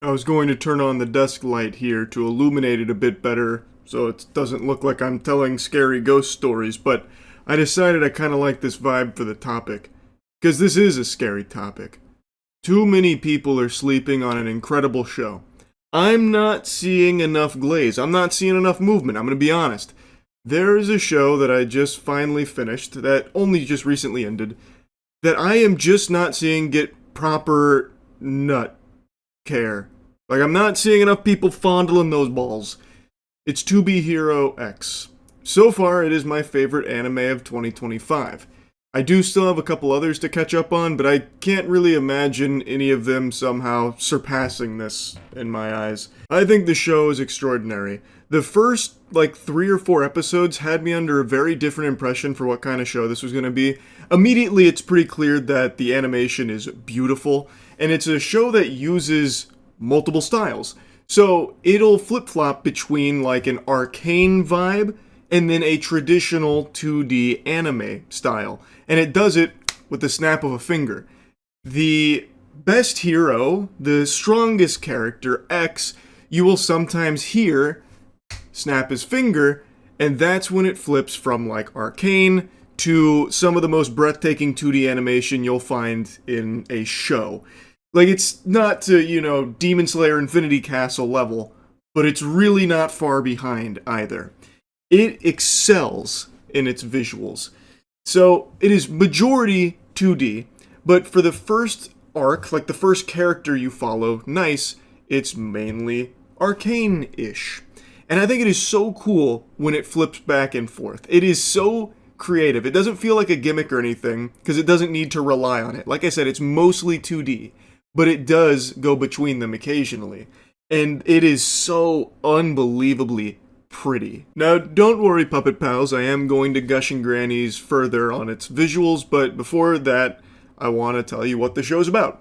I was going to turn on the desk light here to illuminate it a bit better so it doesn't look like I'm telling scary ghost stories, but I decided I kind of like this vibe for the topic. Because this is a scary topic. Too many people are sleeping on an incredible show. I'm not seeing enough glaze. I'm not seeing enough movement, I'm going to be honest. There is a show that I just finally finished, that only just recently ended, that I am just not seeing get proper nut care. Like, I'm not seeing enough people fondling those balls. It's To Be Hero X. So far, it is my favorite anime of 2025. I do still have a couple others to catch up on, but I can't really imagine any of them somehow surpassing this in my eyes. I think the show is extraordinary. The first, 3 or 4 episodes had me under a very different impression for what kind of show this was going to be. Immediately, it's pretty clear that the animation is beautiful, and it's a show that uses multiple styles. So it'll flip-flop between like an arcane vibe and then a traditional 2D anime style. And it does it with the snap of a finger. The best hero, the strongest character, X, you will sometimes hear snap his finger, and that's when it flips from like arcane to some of the most breathtaking 2D animation you'll find in a show. Like, it's not to, Demon Slayer Infinity Castle level, but it's really not far behind either. It excels in its visuals. So, it is majority 2D, but for the first arc, like the first character you follow, Nice, it's mainly arcane-ish. And I think it is so cool when it flips back and forth. It is so creative. It doesn't feel like a gimmick or anything, because it doesn't need to rely on it. Like I said, it's mostly 2D. But it does go between them occasionally. And it is so unbelievably pretty. Now, don't worry, Puppet Pals, I am going to gush and grannies further on its visuals, but before that, I want to tell you what the show's about.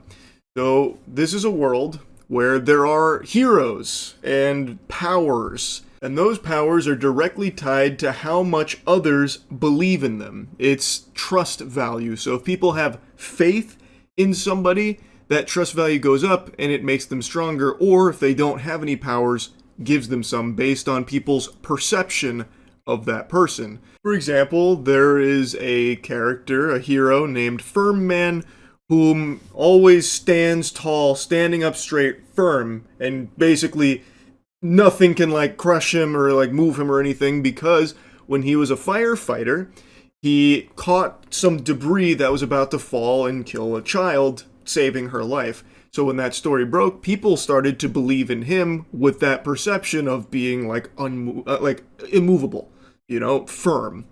So, this is a world where there are heroes and powers, and those powers are directly tied to how much others believe in them. It's trust value. So, if people have faith in somebody, that trust value goes up and it makes them stronger, or if they don't have any powers, gives them some based on people's perception of that person. For example, there is a character, a hero named Firm Man, whom always stands tall, standing up straight, firm, and basically nothing can crush him or move him or anything, because when he was a firefighter, he caught some debris that was about to fall and kill a child, saving her life. So when that story broke, people started to believe in him with that perception of being immovable, firm.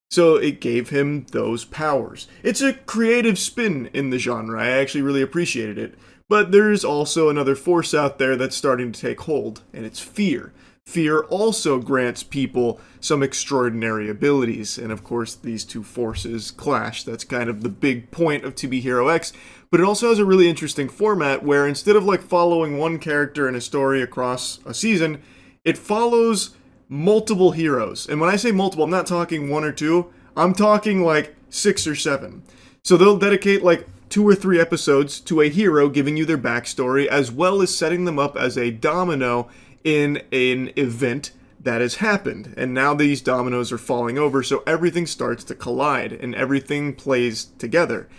So it gave him those powers. It's a creative spin in the genre. I actually really appreciated it. But there's also another force out there that's starting to take hold, and it's fear. Fear also grants people some extraordinary abilities, and of course these two forces clash. That's kind of the big point of To Be Hero X, but it also has a really interesting format where instead of following one character in a story across a season, it follows multiple heroes. And when I say multiple, I'm not talking 1 or 2, I'm talking 6 or 7. So they'll dedicate 2 or 3 episodes to a hero giving you their backstory, as well as setting them up as a domino in an event that has happened. And now these dominoes are falling over, so everything starts to collide and everything plays together.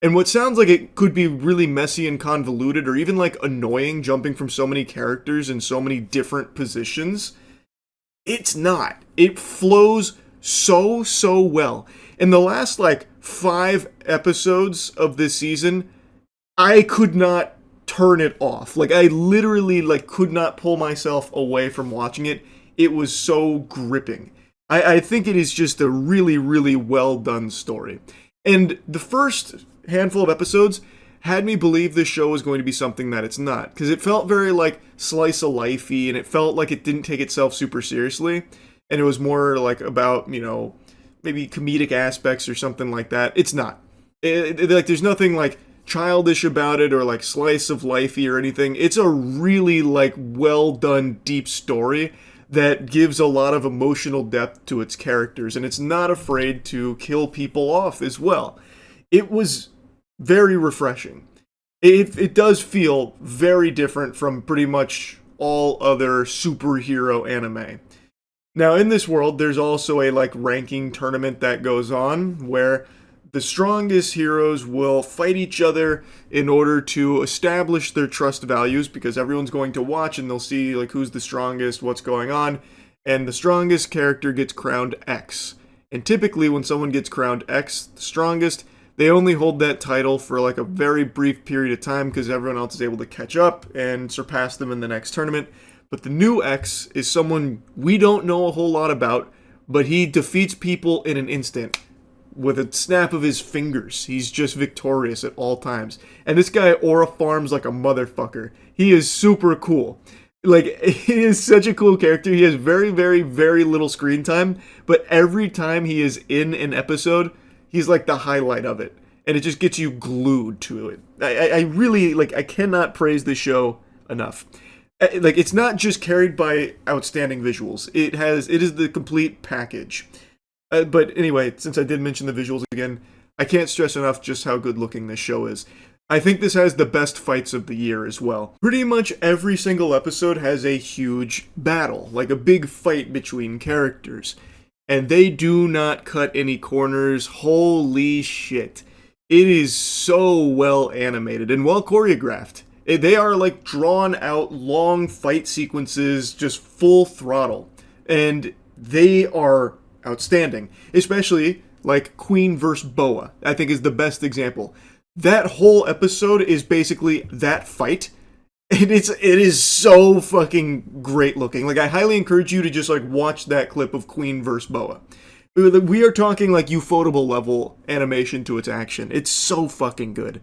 And what sounds like it could be really messy and convoluted or even annoying, jumping from so many characters in so many different positions, it's not. It flows so well. In the last 5 episodes of this season, I could not turn it off. I literally could not pull myself away from watching it. It was so gripping. I think it is just a really, really well done story. And the first handful of episodes had me believe this show was going to be something that it's not, because it felt very slice of lifey, and it felt like it didn't take itself super seriously, and it was more about maybe comedic aspects or something like that. It's not. There's nothing childish about it or slice of lifey or anything. It's a really well done deep story that gives a lot of emotional depth to its characters, and it's not afraid to kill people off as well. It was very refreshing. It does feel very different from pretty much all other superhero anime. Now, in this world, there's also a like ranking tournament that goes on where the strongest heroes will fight each other in order to establish their trust values because everyone's going to watch and they'll see like who's the strongest, what's going on, and the strongest character gets crowned X. And typically when someone gets crowned X, the strongest, they only hold that title for like a very brief period of time because everyone else is able to catch up and surpass them in the next tournament. But the new X is someone we don't know a whole lot about, but he defeats people in an instant with a snap of his fingers. He's just victorious at all times. And this guy aura farms like a motherfucker. He is super cool. Like, he is such a cool character. He has very, very, very little screen time, but every time he is in an episode, he's like the highlight of it. And it just gets you glued to it. I really, like, I cannot praise this show enough. Like, it's not just carried by outstanding visuals. It is the complete package. But anyway, since I did mention the visuals again, I can't stress enough just how good looking this show is. I think this has the best fights of the year as well. Pretty much every single episode has a huge battle, like a big fight between characters. And they do not cut any corners. Holy shit. It is so well animated and well choreographed. They are like drawn out long fight sequences, just full throttle. And they are outstanding, especially like Queen vs. Boa, I think is the best example. That whole episode is basically that fight, and it is so fucking great looking. Like, I highly encourage you to just like watch that clip of Queen vs. Boa. We are talking like Ufotable level animation to its action. It's so fucking good.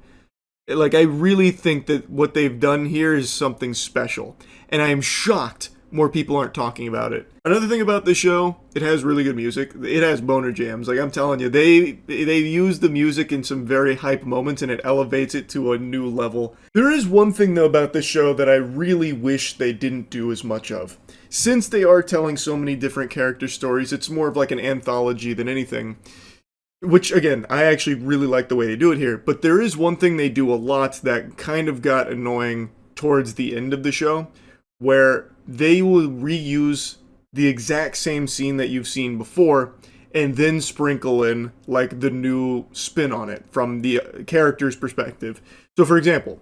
Like, I really think that what they've done here is something special, and I am shocked more people aren't talking about it. Another thing about the show, it has really good music. It has boner jams. Like, I'm telling you, they use the music in some very hype moments and it elevates it to a new level. There is one thing though about this show that I really wish they didn't do as much of. Since they are telling so many different character stories, it's more of like an anthology than anything. Which, again, I actually really like the way they do it here. But there is one thing they do a lot that kind of got annoying towards the end of the show, where they will reuse the exact same scene that you've seen before and then sprinkle in like the new spin on it from the character's perspective. So for example,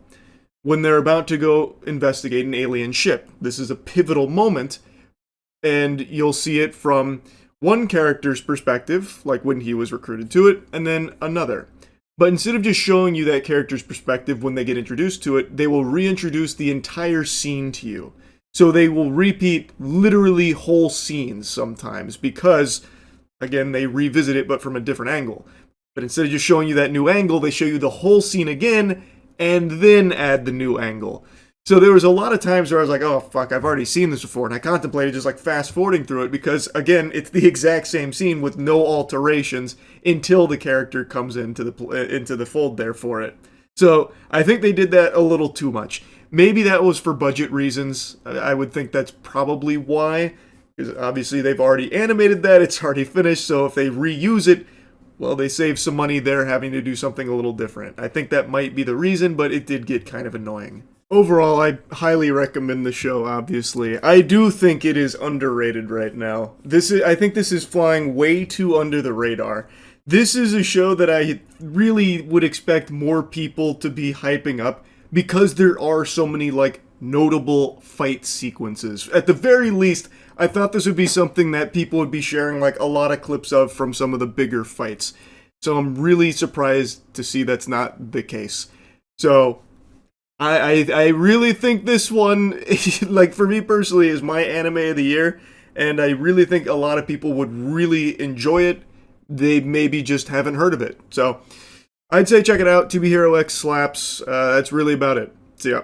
when they're about to go investigate an alien ship, this is a pivotal moment and you'll see it from one character's perspective, like when he was recruited to it, and then another. But instead of just showing you that character's perspective when they get introduced to it, they will reintroduce the entire scene to you. So they will repeat literally whole scenes sometimes because, again, they revisit it but from a different angle. But instead of just showing you that new angle, they show you the whole scene again and then add the new angle. So there was a lot of times where I was like, oh fuck, I've already seen this before, and I contemplated just like fast forwarding through it because, again, it's the exact same scene with no alterations until the character comes into the fold there for it. So I think they did that a little too much. Maybe that was for budget reasons. I would think that's probably why. Because obviously they've already animated that, it's already finished, so if they reuse it, well, they save some money there having to do something a little different. I think that might be the reason, but it did get kind of annoying. Overall, I highly recommend the show, obviously. I do think it is underrated right now. I think this is flying way too under the radar. This is a show that I really would expect more people to be hyping up because there are so many, like, notable fight sequences. At the very least, I thought this would be something that people would be sharing, like, a lot of clips of from some of the bigger fights. So I'm really surprised to see that's not the case. So I really think this one, like, for me personally, is my anime of the year, and I really think a lot of people would really enjoy it. They maybe just haven't heard of it. So I'd say check it out. To Be Hero X slaps. That's really about it. See ya.